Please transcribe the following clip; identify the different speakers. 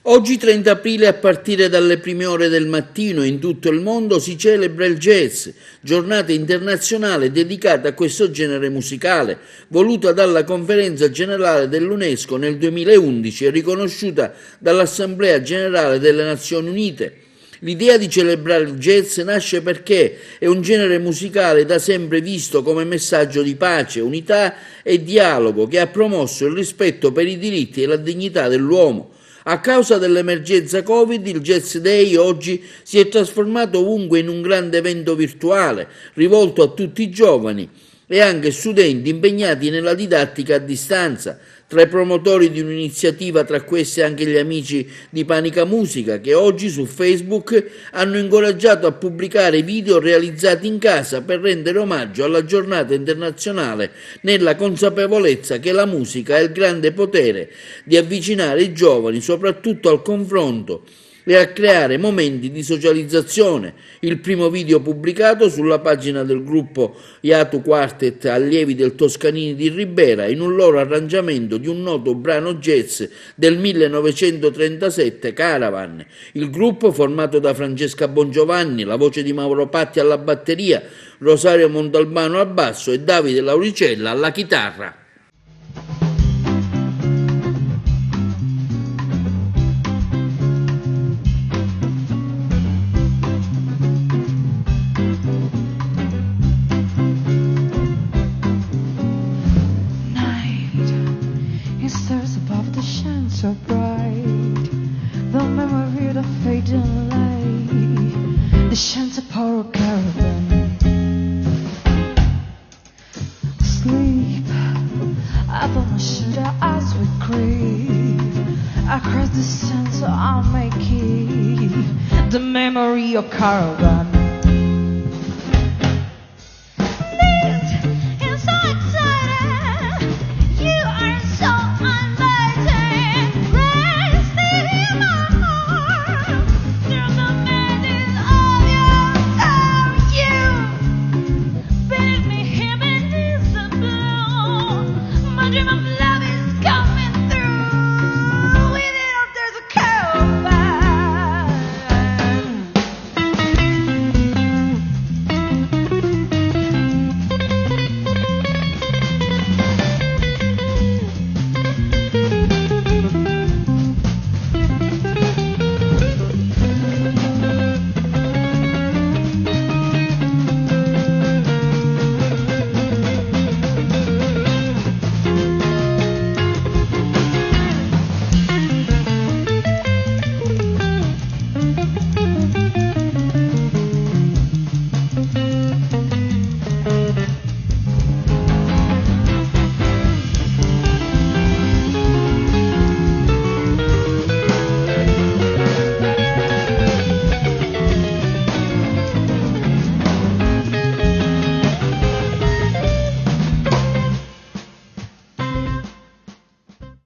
Speaker 1: Oggi 30 aprile a partire dalle prime ore del mattino in tutto il mondo si celebra il jazz, giornata internazionale dedicata a questo genere musicale, voluta dalla Conferenza Generale dell'UNESCO nel 2011 e riconosciuta dall'Assemblea Generale delle Nazioni Unite. L'idea di celebrare il jazz nasce perché è un genere musicale da sempre visto come messaggio di pace, unità e dialogo che ha promosso il rispetto per i diritti e la dignità dell'uomo. A causa dell'emergenza Covid, il Jazz Day oggi si è trasformato ovunque in un grande evento virtuale, rivolto a tutti i giovani e anche studenti impegnati nella didattica a distanza. Tra i promotori di un'iniziativa, tra questi anche gli amici di Panica Musica, che oggi su Facebook hanno incoraggiato a pubblicare video realizzati in casa per rendere omaggio alla giornata internazionale, nella consapevolezza che la musica ha il grande potere di avvicinare i giovani soprattutto al confronto e a creare momenti di socializzazione. Il primo video pubblicato sulla pagina del gruppo Yatu Quartet, allievi del Toscanini di Ribera, in un loro arrangiamento di un noto brano jazz del 1937, Caravan. Il gruppo, formato da Francesca Bongiovanni, la voce di Mauro Patti alla batteria, Rosario Montalbano al basso e Davide Lauricella alla chitarra.
Speaker 2: So bright, the memory of the fading light, the chance of power caravan. Sleep, I thought my shut eyes would creep. I crossed the sun so I may keep the memory of caravan.